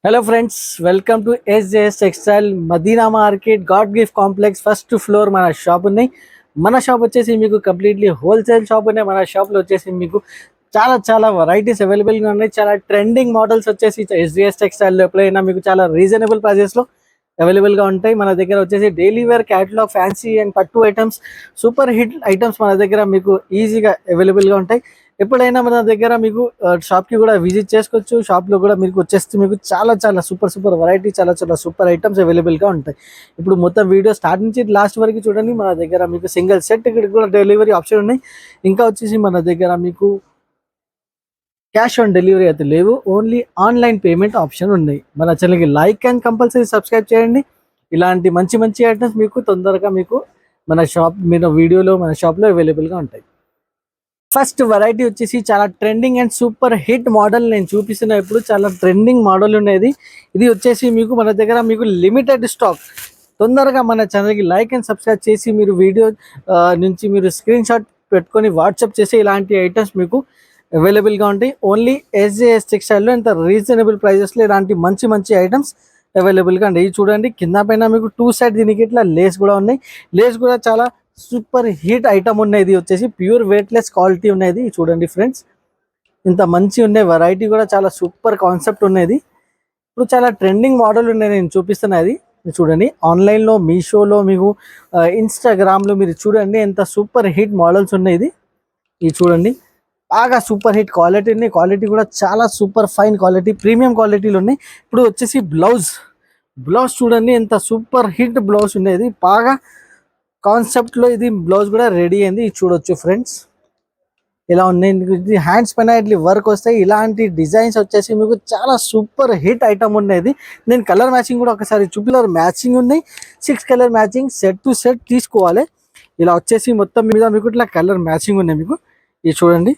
Hello friends, welcome to SJS textile Madina market God gift complex first floor. మన shop ఉన్నాయి. మన shop వచ్చేసి మీకు కంప్లీట్లీ హోల్సేల్ షాప్ ఉన్నాయి. మన షాప్లో వచ్చేసి మీకు చాలా చాలా వెరైటీస్ అవైలబుల్గా ఉన్నాయి. చాలా ట్రెండింగ్ మోడల్స్ వచ్చేసి ఎస్జేఎస్ టెక్స్టైల్ ఎప్పుడైనా మీకు చాలా రీజనబుల్ ప్రైజెస్లో అవైలబుల్గా ఉంటాయి. మన దగ్గర వచ్చేసి daily wear catalogue fancy and పట్టు ఐటమ్స్, సూపర్ హిట్ ఐటమ్స్ మన దగ్గర మీకు ఈజీగా అవైలబుల్గా ఉంటాయి. ఎప్పుడైనా మన దగ్గర మీకు షాప్కి కూడా విజిట్ చేసుకోవచ్చు. షాప్లో కూడా మీకు వచ్చేస్తే మీకు చాలా చాలా సూపర్ సూపర్ వెరైటీ, చాలా చాలా సూపర్ ఐటమ్స్ అవైలబుల్గా ఉంటాయి. ఇప్పుడు మొత్తం వీడియో స్టార్ట్ నుంచి లాస్ట్ వరకు చూడండి. మన దగ్గర మీకు సింగిల్ సెట్ ఇక్కడ కూడా డెలివరీ ఆప్షన్ ఉన్నాయి. ఇంకా వచ్చేసి మన దగ్గర మీకు క్యాష్ ఆన్ డెలివరీ అయితే లేవు, ఓన్లీ ఆన్లైన్ పేమెంట్ ఆప్షన్ ఉన్నాయి. మన ఛానల్కి లైక్ అండ్ కంపల్సరీ సబ్స్క్రైబ్ చేయండి. ఇలాంటి మంచి మంచి ఐటమ్స్ మీకు తొందరగా మీకు మన వీడియోలో మన షాప్లో అవైలబుల్గా ఉంటాయి. ఫస్ట్ వెరైటీ వచ్చేసి చాలా trending and super hit model నేను చూపిస్తున్నా. ఇప్పుడు చాలా ట్రెండింగ్ మోడల్ ఉన్నది. ఇది వచ్చేసి మీకు మన దగ్గర మీకు లిమిటెడ్ స్టాక్. తొందరగా మన ఛానల్కి లైక్ అండ్ సబ్స్క్రైబ్ చేసి మీరు వీడియో నుంచి మీరు స్క్రీన్ షాట్ పెట్టుకొని వాట్సాప్ చేసి ఇలాంటి ఐటమ్స్ మీకు అవైలబుల్గా ఉంటాయి. ఓన్లీ ఎస్జేఎస్ టెక్స్టైల్లో ఇంత రీజనబుల్ ప్రైజెస్లో ఇలాంటి మంచి మంచి ఐటమ్స్ అవైలబుల్గా ఉంటాయి. ఇది చూడండి, కింద పైన మీకు టూ సైడ్ దీనికి ఇట్లా లేస్ కూడా ఉన్నాయి. లేస్ కూడా చాలా సూపర్ హిట్ ఐటమ్ ఉన్నాయి. ఇది వచ్చేసి ప్యూర్ వెయిట్లెస్ క్వాలిటీ ఉన్నది. చూడండి ఫ్రెండ్స్, ఇంత మంచి ఉన్నాయి. వెరైటీ కూడా చాలా సూపర్ కాన్సెప్ట్ ఉన్నది. ఇప్పుడు చాలా ట్రెండింగ్ మోడల్ ఉన్నాయి, నేను చూపిస్తున్నది. చూడండి, ఆన్లైన్లో మీషోలో మీకు ఇన్స్టాగ్రామ్లో మీరు చూడండి ఎంత సూపర్ హిట్ మోడల్స్ ఉన్నాయి. ఇది చూడండి, బాగా సూపర్ హిట్ క్వాలిటీ ఉన్నాయి. క్వాలిటీ కూడా చాలా సూపర్ ఫైన్ క్వాలిటీ, ప్రీమియం క్వాలిటీలు ఉన్నాయి. ఇప్పుడు వచ్చేసి బ్లౌజ్ చూడండి ఎంత సూపర్ హిట్ బ్లౌజ్ ఉన్నది. బాగా కాన్సెప్ట్లో ఇది బ్లౌజ్ కూడా రెడీ అయింది. ఇది చూడొచ్చు ఫ్రెండ్స్, ఇలా ఉన్నాయి. హ్యాండ్స్ పైన ఇట్లా వర్క్ వస్తాయి. ఇలాంటి డిజైన్స్ వచ్చేసి మీకు చాలా సూపర్ హిట్ ఐటమ్ ఉన్నది. నేను కలర్ మ్యాచింగ్ కూడా ఒకసారి చూపిలర్ మ్యాచింగ్ ఉన్నాయి. 6 colour matching set to set తీసుకోవాలి. ఇలా వచ్చేసి మొత్తం మీద మీకు ఇట్లా కలర్ మ్యాచింగ్ ఉన్నాయి. మీకు ఇది చూడండి,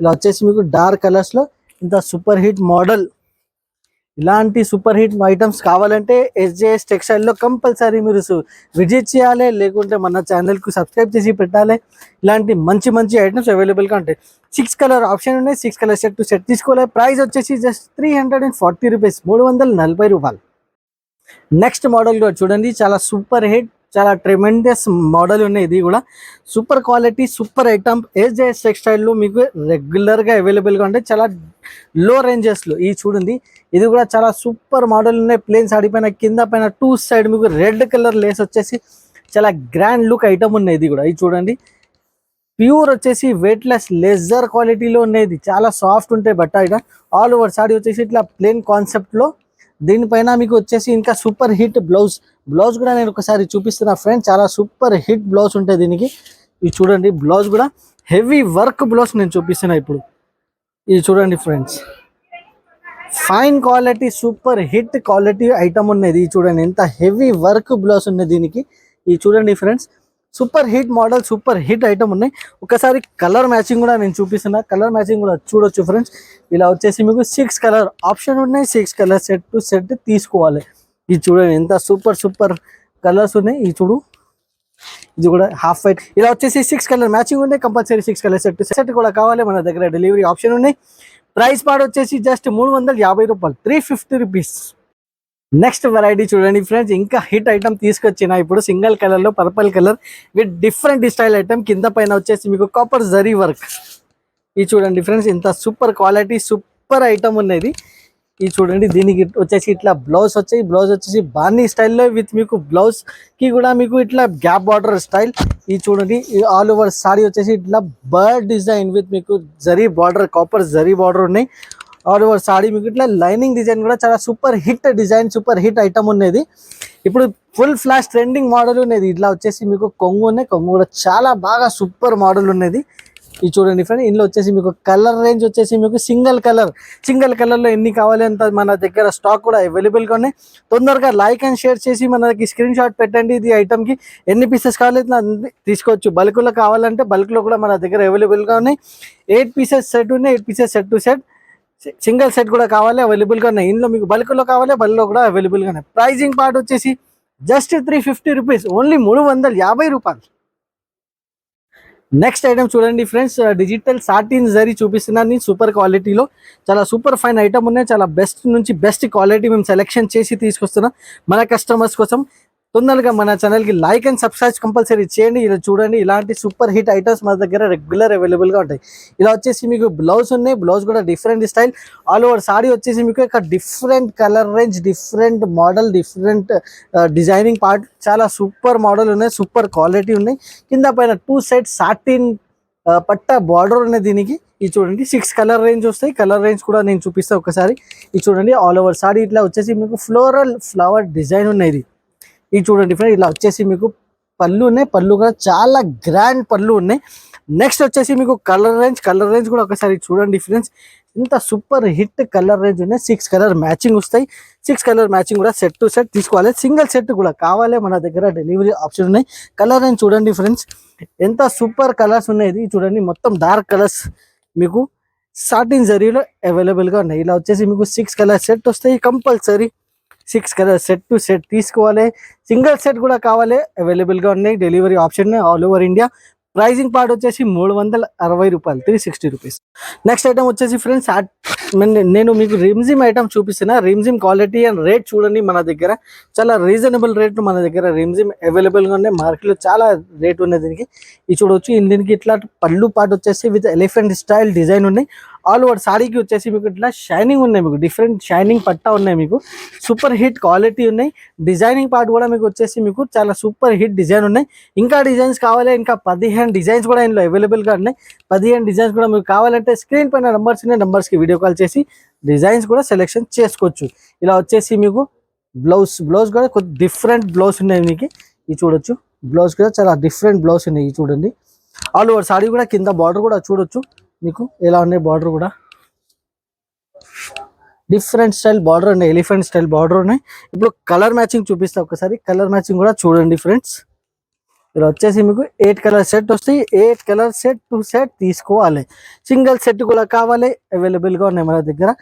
ఇలా వచ్చేసి మీకు డార్క్ కలర్స్లో ఇంత సూపర్ హిట్ మోడల్. ఇలాంటి సూపర్ హిట్ ఐటమ్స్ కావాలంటే ఎస్జేఎస్ టెక్స్టైల్లో కంపల్సరీ మీరు విజిట్ చేయాలి, లేకుంటే మన ఛానల్కు సబ్స్క్రైబ్ చేసి పెట్టాలి. ఇలాంటి మంచి మంచి ఐటమ్స్ అవైలబుల్గా ఉంటాయి. 6 కలర్ ఆప్షన్ ఉన్నాయి. 6 కలర్ సెట్ టు సెట్ తీసుకోవాలి. ప్రైస్ వచ్చేసి జస్ట్ 340 రూపీస్, 340 రూపాయలు. నెక్స్ట్ మోడల్ కూడా చూడండి, చాలా సూపర్ హిట్, చాలా ట్రెమెండస్ మోడల్ ఉన్నాయి. ఇది కూడా super quality, super item. SJS టెక్స్టైల్లో మీకు రెగ్యులర్గా అవైలబుల్గా ఉంటాయి, చాలా లో రేంజెస్లో. ఇది చూడండి, ఇది కూడా చాలా సూపర్ మోడల్ ఉన్నాయి. ప్లేన్ సాడీ పైన కింద పైన టూ సైడ్ మీకు రెడ్ కలర్ లేస్ వచ్చేసి చాలా గ్రాండ్ లుక్ ఐటమ్ ఉన్నాయి. ఇది కూడా ఇది చూడండి, ప్యూర్ వచ్చేసి వెయిట్లెస్ లెజర్ క్వాలిటీలో ఉన్నాయి. చాలా సాఫ్ట్ ఉంటాయి బట్ట. ఇక ఆల్ ఓవర్ సాడీ వచ్చేసి ఇట్లా ప్లేన్ కాన్సెప్ట్లో. దీనిపైన మీకు వచ్చేసి ఇంకా సూపర్ హిట్ బ్లౌజ్ కూడా నేను ఒకసారి చూపిస్తున్నా ఫ్రెండ్స్. చాలా సూపర్ హిట్ బ్లౌజ్ ఉంటాయి దీనికి. ఇది చూడండి, బ్లౌజ్ కూడా హెవీ వర్క్ బ్లౌజ్ నేను చూపిస్తున్నా ఇప్పుడు. ఇది చూడండి friends, fine quality, super hit quality item ఉన్నది. ఇది చూడండి ఎంత హెవీ వర్క్ బ్లౌజ్ ఉన్నది దీనికి. ఇది చూడండి friends, super hit model, super hit item ఉన్నాయి. ఒకసారి కలర్ మ్యాచింగ్ కూడా నేను చూపిస్తున్నా. కలర్ మ్యాచింగ్ కూడా చూడొచ్చు ఫ్రెండ్స్. ఇలా వచ్చేసి మీకు 6 కలర్ ఆప్షన్ ఉన్నాయి. 6 కలర్ సెట్ టు సెట్ తీసుకోవాలి. ఇది చూడండి ఎంత సూపర్ కలర్స్ ఉన్నాయి. ఇది చూడు, ఇది కూడా హాఫ్ వైట్. ఇలా వచ్చేసి 6 కలర్ మ్యాచింగ్ ఉన్నాయి. Compulsory 6 colour set to set కూడా కావాలి. మన దగ్గర డెలివరీ ఆప్షన్ ఉన్నాయి. ప్రైస్ పాడు వచ్చేసి జస్ట్ 350 రూపాయలు, 350 రూపీస్. నెక్స్ట్ వెరైటీ చూడండి ఫ్రెండ్స్, ఇంకా హిట్ ఐటమ్ తీసుకొచ్చిన ఇప్పుడు సింగిల్ కలర్లో purple colour with different style item. కింద పైన వచ్చేసి మీకు కాపర్ జరీ వర్క్. ఇది చూడండి ఫ్రెండ్స్, ఇంత సూపర్ క్వాలిటీ, సూపర్ ఐటమ్ ఉన్నది. ఇది చూడండి, దీనికి వచ్చేసి ఇట్లా బ్లౌజ్ వచ్చాయి. బ్లౌజ్ వచ్చేసి బాన్నీ స్టైల్లో విత్ మీకు బ్లౌజ్ కి కూడా మీకు ఇట్లా గ్యాప్ బార్డర్ స్టైల్. ఇది చూడండి, ఆల్ ఓవర్ సాడీ వచ్చేసి ఇట్లా బర్డ్ డిజైన్ విత్ మీకు zari border, copper zari border ఉన్నాయి. ఆల్ ఓవర్ సాడీ మీకు ఇట్లా లైనింగ్ డిజైన్ కూడా చాలా super hit design, super hit item ఉన్నది. ఇప్పుడు ఫుల్ ఫ్లాష్ ట్రెండింగ్ మోడల్ ఉన్నది. ఇట్లా వచ్చేసి మీకు కొంగు ఉన్నాయి. కొంగు కూడా చాలా బాగా సూపర్ మోడల్ ఉన్నది. ఇది చూడండి ఫ్రెండ్, ఇందులో వచ్చేసి మీకు కలర్ రేంజ్ వచ్చేసి మీకు సింగిల్ కలర్లో ఎన్ని కావాలి అంత మన దగ్గర స్టాక్ కూడా అవైలబుల్గా ఉన్నాయి. తొందరగా లైక్ అండ్ షేర్ చేసి మనకి స్క్రీన్ షాట్ పెట్టండి. ఇది ఐటమ్కి ఎన్ని పీసెస్ కావాలి తీసుకోవచ్చు. బల్క్లో కావాలంటే బల్క్లో కూడా మన దగ్గర అవైలబుల్గా ఉన్నాయి. 8 పీసెస్ సెట్ ఉన్నాయి. 8 pieces set to set, single set కూడా కావాలి, అవైలబుల్గా ఉన్నాయి. ఇందులో మీకు బల్క్లో కావాలి, బల్క్లో కూడా అవైలబుల్గా ఉన్నాయి. ప్రైజింగ్ పార్ట్ వచ్చేసి జస్ట్ 350 రూపీస్, ఓన్లీ 350 రూపాయలు. నెక్స్ట్ ఐటమ్ చూడండి ఫ్రెండ్స్, డిజిటల్ సాటిన్ జరీ చూపిస్తున్నాను నేను సూపర్ క్వాలిటీలో. చాలా సూపర్ ఫైన్ ఐటమ్ ఉన్నాయి, చాలా బెస్ట్ నుంచి బెస్ట్ క్వాలిటీ మేము సెలెక్షన్ చేసి తీసుకొస్తున్నాం మన కస్టమర్స్ కోసం. తొందరగా మన ఛానల్కి లైక్ అండ్ సబ్స్క్రైబ్ కంపల్సరీ చేయండి. ఇలా చూడండి, ఇలాంటి సూపర్ హిట్ ఐటమ్స్ మన దగ్గర రెగ్యులర్ అవైలబుల్గా ఉంటాయి. ఇలా వచ్చేసి మీకు బ్లౌజ్ ఉన్నాయి, బ్లౌజ్ కూడా different style. All over sorry వచ్చేసి మీకు ఇక్కడ different colour range, different model, different designing part, చాలా సూపర్ మోడల్ ఉన్నాయి, సూపర్ క్వాలిటీ ఉన్నాయి. కింద పైన 2 సైడ్ సాటిన్ పట్ట బార్డర్ ఉన్నాయి దీనికి. ఇది చూడండి 6 కలర్ రేంజ్ వస్తాయి. కలర్ రేంజ్ కూడా నేను చూపిస్తాను ఒకసారి. ఇది చూడండి, ఆల్ ఓవర్ సారీ ఇట్లా వచ్చేసి మీకు ఫ్లోరల్ ఫ్లవర్ డిజైన్ ఉన్నాయి. ఇది చూడండి ఫ్రెండ్, ఇలా వచ్చేసి మీకు పళ్ళు ఉన్నాయి, పళ్ళు కూడా చాలా గ్రాండ్ పళ్ళు ఉన్నాయి. నెక్స్ట్ వచ్చేసి మీకు కలర్ రేంజ్ కూడా ఒకసారి చూడండి ఫ్రెండ్స్, ఇంత సూపర్ హిట్ కలర్ రేంజ్ ఉన్నాయి. 6 కలర్ మ్యాచింగ్ వస్తాయి. 6 కలర్ మ్యాచింగ్ కూడా సెట్ టు సెట్ తీసుకోవాలి, సింగిల్ సెట్ కూడా కావాలి, మన దగ్గర డెలివరీ ఆప్షన్ ఉన్నాయి. కలర్ రేంజ్ చూడండి ఫ్రెండ్స్, ఎంత సూపర్ కలర్స్ ఉన్నాయి. ఇది చూడండి, మొత్తం డార్క్ కలర్స్ మీకు సాటిన్ జరీలో అవైలబుల్గా ఉన్నాయి. ఇలా వచ్చేసి మీకు 6 కలర్ సెట్ వస్తాయి, compulsory 6 colour set to set తీసుకోవాలి. సింగిల్ సెట్ కూడా కావాలి, అవైలబుల్గా ఉన్నాయి, delivery option all over India. Pricing part వచ్చేసి 360 రూపాయలు, 360 రూపీస్. నెక్స్ట్ ఐటమ్ వచ్చేసి ఫ్రెండ్స్, నేను మీకు రిమ్జిమ్ ఐటమ్ చూపిస్తున్నా. రిమ్జిమ్ క్వాలిటీ అండ్ రేట్ చూడండి, మన దగ్గర చాలా రీజనబుల్ రేట్ మన దగ్గర రిమ్జిమ్ అవైలబుల్గా ఉన్నాయి. మార్కెట్లో చాలా రేట్ ఉన్నాయి దీనికి. ఇది చూడవచ్చు, దీనికి ఇట్లా పళ్ళు పార్ట్ వచ్చేసి విత్ ఎలిఫెంట్ స్టైల్ డిజైన్ ఉన్నాయి. ఆల్ ఓవర్ సారీకి వచ్చేసి మీకు ఇట్లా షైనింగ్ ఉన్నాయి, మీకు డిఫరెంట్ షైనింగ్ పట్టా ఉన్నాయి, మీకు సూపర్ హిట్ క్వాలిటీ ఉన్నాయి. డిజైనింగ్ పార్ట్ కూడా మీకు వచ్చేసి మీకు చాలా సూపర్ హిట్ డిజైన్ ఉన్నాయి. ఇంకా డిజైన్స్ కావాలి, ఇంకా 15 డిజైన్స్ కూడా ఇందులో అవైలబుల్గా ఉన్నాయి. 15 డిజైన్స్ కూడా మీకు కావాలంటే స్క్రీన్ పైన నెంబర్స్ ఉన్నాయి, నెంబర్స్కి వీడియో కాల్ చేసి డిజైన్స్ కూడా సెలెక్షన్ చేసుకోవచ్చు. ఇలా వచ్చేసి మీకు బ్లౌజ్ కూడా కొద్ది డిఫరెంట్ బ్లౌజ్ ఉన్నాయి మీకు. ఇది చూడొచ్చు, బ్లౌజ్ కూడా చాలా డిఫరెంట్ బ్లౌజ్ ఉన్నాయి. ఇది చూడండి, ఆల్ ఓవర్ సారీ కూడా కింద బార్డర్ కూడా చూడొచ్చు మీకు ఎలా ఉన్నాయి. బార్డర్ కూడా డిఫరెంట్ స్టైల్ బార్డర్ ఉన్నాయి, ఎలిఫెంట్ స్టైల్ బార్డర్ ఉన్నాయి. ఇప్పుడు కలర్ మ్యాచింగ్ చూపిస్తా ఒకసారి. కలర్ మ్యాచింగ్ కూడా చూడండి ఫ్రెండ్స్, ఇలా వచ్చేసి మీకు 8 కలర్ సెట్ వస్తాయి. 8 కలర్ సెట్ టు సెట్ తీసుకోవాలి, సింగిల్ సెట్ కూడా కావాలి, అవైలబుల్గా ఉన్నాయి మన దగ్గర.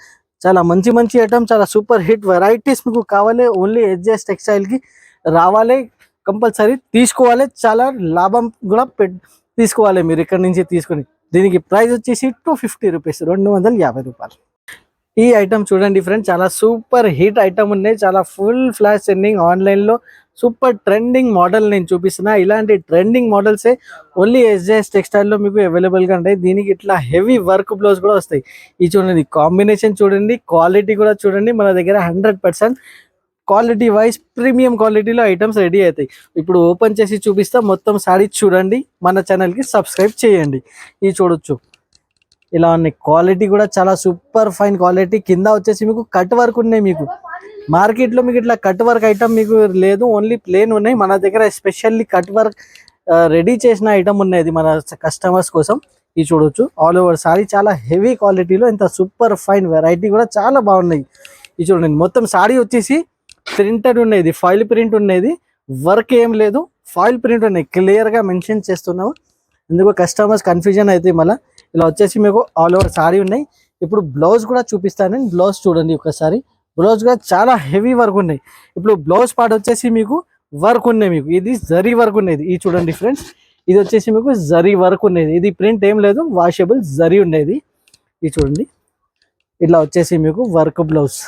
చాలా మంచి ఐటమ్, చాలా సూపర్ హిట్ వెరైటీస్ మీకు కావాలి. ఓన్లీ ఎస్జేఎస్ టెక్స్టైల్కి రావాలి, కంపల్సరీ తీసుకోవాలి. చాలా లాభం కూడా తీసుకోవాలి మీరు ఇక్కడ నుంచి తీసుకొని. దీనికి ప్రైస్ వచ్చేసి 250 రూపీస్, 250 రూపాయలు. ఈ ఐటమ్ చూడండి ఫ్రెండ్స్, చాలా సూపర్ హిట్ ఐటమ్ ఉన్నాయి, చాలా ఫుల్ ఫ్లాష్ సెండింగ్ ఆన్లైన్లో సూపర్ ట్రెండింగ్ మోడల్ నేను చూపిస్తున్నా. ఇలాంటి ట్రెండింగ్ మోడల్సే ఓన్లీ ఎస్జేఎస్ టెక్స్టైల్లో మీకు అవైలబుల్గా ఉంటాయి. దీనికి ఇట్లా హెవీ వర్క్ బ్లౌజ్ కూడా వస్తాయి. ఇది చూడండి, కాంబినేషన్ చూడండి, క్వాలిటీ కూడా చూడండి. మన దగ్గర 100% క్వాలిటీ వైజ్ ప్రీమియం క్వాలిటీలో ఐటమ్స్ రెడీ అవుతాయి. ఇప్పుడు ఓపెన్ చేసి చూపిస్తా, మొత్తం సారీ చూడండి, మన ఛానల్కి సబ్స్క్రైబ్ చేయండి. ఇది చూడొచ్చు, ఇలా ఉన్నాయి. క్వాలిటీ కూడా చాలా సూపర్ ఫైన్ క్వాలిటీ. కింద వచ్చేసి మీకు కట్ వర్క్ ఉన్నాయి. మీకు మార్కెట్లో మీకు ఇట్లా కట్ వర్క్ ఐటమ్ మీకు లేదు, ఓన్లీ ప్లేన్ ఉన్నాయి. మన దగ్గర ఎస్పెషల్లీ కట్ వర్క్ రెడీ చేసిన ఐటమ్ ఉన్నది మన కస్టమర్స్ కోసం. ఇది చూడొచ్చు, ఆల్ ఓవర్ సారీ చాలా హెవీ క్వాలిటీలో, ఇంత సూపర్ ఫైన్ వెరైటీ కూడా చాలా బాగున్నాయి. ఇది చూడండి, మొత్తం సారీ వచ్చేసి ప్రింటెడ్ ఉన్నది, ఫాయిల్ ప్రింట్ ఉన్నది, వర్క్ ఏం లేదు, ఫాయిల్ ప్రింట్ ఉన్నాయి. క్లియర్గా మెన్షన్ చేస్తున్నాము, ఎందుకు కస్టమర్స్ కన్ఫ్యూజన్ అయితే. మళ్ళీ ఇలా వచ్చేసి మీకు ఆల్ ఓవర్ సారీ ఉన్నాయి. ఇప్పుడు బ్లౌజ్ కూడా చూపిస్తాను, బ్లౌజ్ చూడండి ఒకసారి. బ్లౌజ్ కూడా చాలా హెవీ వర్క్ ఉన్నాయి. ఇప్పుడు బ్లౌజ్ పార్ట్ వచ్చేసి మీకు వర్క్ ఉన్నాయి, మీకు ఇది జరీ వర్క్ ఉన్నది. ఇది చూడండి ఫ్రెండ్స్, ఇది వచ్చేసి మీకు జరీ వర్క్ ఉన్నది, ఇది ప్రింట్ ఏం లేదు, వాషబుల్ జరీ ఉండేది. ఇది చూడండి, ఇట్లా వచ్చేసి మీకు వర్క్ బ్లౌజ్,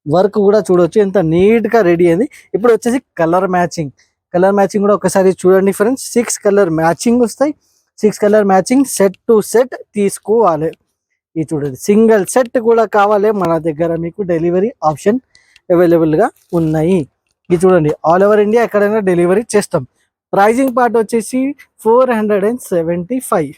వర్క్ కూడా చూడవచ్చు ఎంత నీట్గా రెడీ అయింది. ఇప్పుడు వచ్చేసి కలర్ మ్యాచింగ్ కూడా ఒకసారి చూడండి ఫ్రెండ్స్. 6 కలర్ మ్యాచింగ్ వస్తాయి. 6 colour matching set to set తీసుకోవాలి. ఇది చూడండి, సింగిల్ సెట్ కూడా కావాలి, మన దగ్గర మీకు డెలివరీ ఆప్షన్ అవైలబుల్గా ఉన్నాయి. ఇది చూడండి, ఆల్ ఓవర్ ఇండియా ఎక్కడైనా డెలివరీ చేస్తాం. ప్రైజింగ్ పార్ట్ వచ్చేసి 475.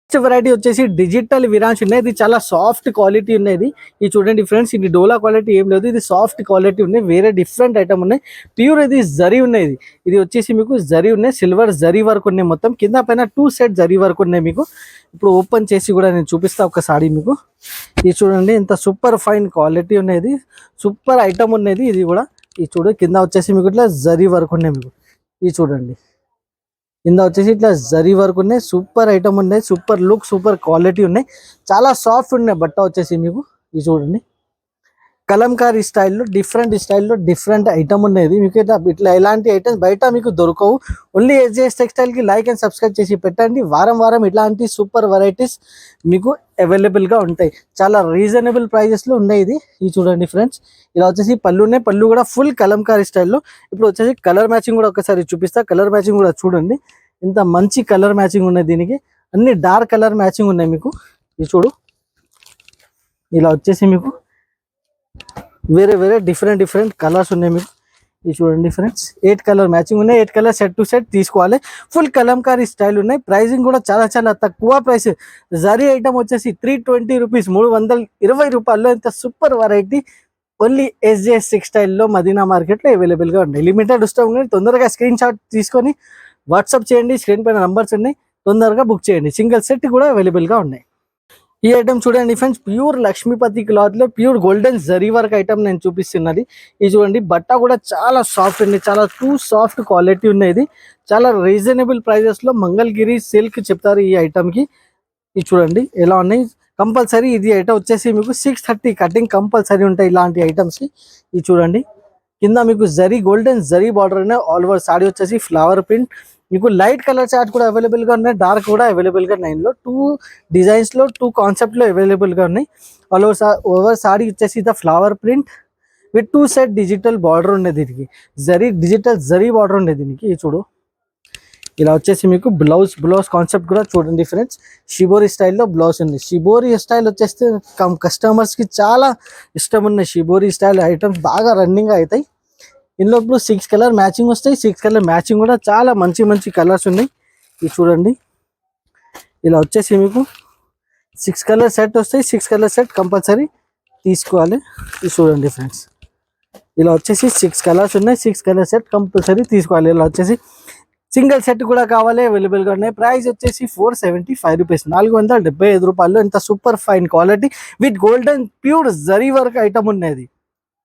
నెక్స్ట్ వెరైటీ వచ్చేసి డిజిటల్ విరాన్స్ ఉన్నాయి. ఇది చాలా సాఫ్ట్ క్వాలిటీ ఉన్నది. ఇది చూడండి ఫ్రెండ్స్, ఇది డోలా క్వాలిటీ ఏం లేదు, ఇది సాఫ్ట్ క్వాలిటీ ఉన్నాయి. వేరే డిఫరెంట్ ఐటమ్ ఉన్నాయి. ప్యూర్ ఇది జరీ ఉన్నాయి. ఇది వచ్చేసి మీకు జరీ ఉన్నాయి, సిల్వర్ జరీ వర్క్ ఉన్నాయి. మొత్తం కింద పైన 2 సెట్ జరీ వర్క్ ఉన్నాయి మీకు. ఇప్పుడు ఓపెన్ చేసి కూడా నేను చూపిస్తా ఒకసారి మీకు. ఇది చూడండి, ఎంత సూపర్ ఫైన్ క్వాలిటీ ఉన్నది, సూపర్ ఐటమ్ ఉన్నది. ఇది కూడా ఇది చూడండి, కింద వచ్చేసి మీకు ఇట్లా జరీ వర్క్ ఉన్నాయి మీకు. ఇది చూడండి, కింద వచ్చేసి ఇట్లా జరీ వర్క్ ఉన్నాయి, సూపర్ ఐటమ్ ఉన్నాయి, సూపర్ లుక్, సూపర్ క్వాలిటీ ఉన్నాయి, చాలా సాఫ్ట్ ఉన్నాయి బట్ట వచ్చేసి మీకు. ఇది చూడండి, కలంకారీ స్టైల్లో డిఫరెంట్ ఐటమ్ ఉన్నది. మీకు ఇట్లా ఎలాంటి ఐటమ్స్ బయట మీకు దొరకవు. ఓన్లీ ఎస్జేఎస్ టెక్స్టైల్కి లైక్ అండ్ సబ్స్క్రైబ్ చేసి పెట్టండి. వారం ఇట్లాంటి సూపర్ వెరైటీస్ మీకు అవైలబుల్గా ఉంటాయి. చాలా రీజనబుల్ ప్రైజెస్లో ఉన్నాయి. ఇది చూడండి ఫ్రెండ్స్, ఇలా వచ్చేసి పళ్ళు కూడా ఫుల్ కలంకారీ స్టైల్లో. ఇప్పుడు వచ్చేసి కలర్ మ్యాచింగ్ కూడా ఒకసారి చూపిస్తా. కలర్ మ్యాచింగ్ కూడా చూడండి, ఇంత మంచి కలర్ మ్యాచింగ్ ఉన్నది. దీనికి అన్ని డార్క్ కలర్ మ్యాచింగ్ ఉన్నాయి మీకు. ఇది చూడు, ఇలా వచ్చేసి మీకు వేరే డిఫరెంట్ కలర్స్ ఉన్నాయి మీకు. ఇది చూడండి ఫ్రెండ్స్, 8 కలర్ మ్యాచింగ్ ఉన్నాయి. 8 కలర్ సెట్ టు సెట్ తీసుకోవాలి. ఫుల్ కలంకారీ స్టైల్ ఉన్నాయి. ప్రైసింగ్ కూడా చాలా తక్కువ ప్రైస్. జరీ ఐటమ్ వచ్చేసి 320 రూపీస్, 320 రూపాయల్లో ఇంత సూపర్ వెరైటీ ఓన్లీ ఎస్జేఎస్ టెక్స్టైల్లో మదీనా మార్కెట్లో అవైలబుల్గా ఉన్నాయి. లిమిటెడ్ స్టాక్ ఉన్నాయి. తొందరగా స్క్రీన్ షాట్ తీసుకొని వాట్సాప్ చేయండి. స్క్రీన్ పైన నంబర్స్ ఉన్నాయి, తొందరగా బుక్ చేయండి. సింగిల్ సెట్ కూడా అవైలబుల్గా ఉన్నాయి. ఈ ఐటమ్ చూడండి ఫ్రెండ్స్, ప్యూర్ లక్ష్మీపతి క్లాత్ లో pure golden zari work item నేను చూపిస్తున్నది. ఇది చూడండి, బట్ట కూడా చాలా సాఫ్ట్ ఉంది, చాలా సాఫ్ట్ క్వాలిటీ ఉన్నది. చాలా రీజనబుల్ ప్రైజెస్ లో మంగళగిరి సిల్క్ చెప్తారు ఈ ఐటమ్ కి. ఇది చూడండి ఎలా ఉన్నాయి. కంపల్సరీ ఇది ఐటమ్ వచ్చేసి మీకు 630 కటింగ్ కంపల్సరీ ఉంటాయి ఇలాంటి ఐటమ్స్ కి. ఇది చూడండి, కింద మీకు జరీ గోల్డెన్ జరీ బార్డర్ ఉన్నాయి. ఆల్ ఓవర్ సాడీ వచ్చేసి ఫ్లవర్ ప్రింట్. మీకు లైట్ కలర్ చార్ట్ కూడా అవైలబుల్ గా ఉన్నాయి, డార్క్ కూడా అవైలబుల్ గా 9 లో 2 డిజైన్స్ లో 2 కాన్సెప్ట్ లో అవైలబుల్ గా ఉన్నాయి. ఆల్ ఓవర్ సాడీ వచ్చేసి the flower print with 2 set digital border ఉన్నది. దీనికి డిజిటల్ జరీ బార్డర్ ఉన్నది దీనికి. ఇది చూడు, ఇలా వచ్చేసి మీకు బ్లౌజ్ కాన్సెప్ట్ కూడా చూడండి ఫ్రెండ్స్. షిబోరి స్టైల్లో బ్లౌజ్ ఉంది. షిబోరి స్టైల్ వచ్చేస్తే కస్టమర్స్ కి చాలా ఇష్టం ఉన్నాయి. షిబోరి స్టైల్ ఐటమ్స్ బాగా రన్నింగ్ అవుతాయి. ఇందులో ఇప్పుడు 6 కలర్ మ్యాచింగ్ వస్తాయి. 6 కలర్ మ్యాచింగ్ కూడా చాలా మంచి కలర్స్ ఉన్నాయి. ఇది చూడండి, ఇలా వచ్చేసి మీకు 6 కలర్ సెట్ వస్తాయి. 6 కలర్ సెట్ కంపల్సరీ తీసుకోవాలి. ఇది చూడండి ఫ్రెండ్స్, ఇలా వచ్చేసి 6 కలర్స్ ఉన్నాయి. 6 కలర్ సెట్ కంపల్సరీ తీసుకోవాలి. ఇలా వచ్చేసి సింగిల్ సెట్ కూడా కావాలి, అవైలబుల్గా ఉన్నాయి. ప్రైస్ వచ్చేసి 475 రూపీస్, 475 రూపాయలు. ఇంత super fine quality with golden pure zari work item ఉన్నది.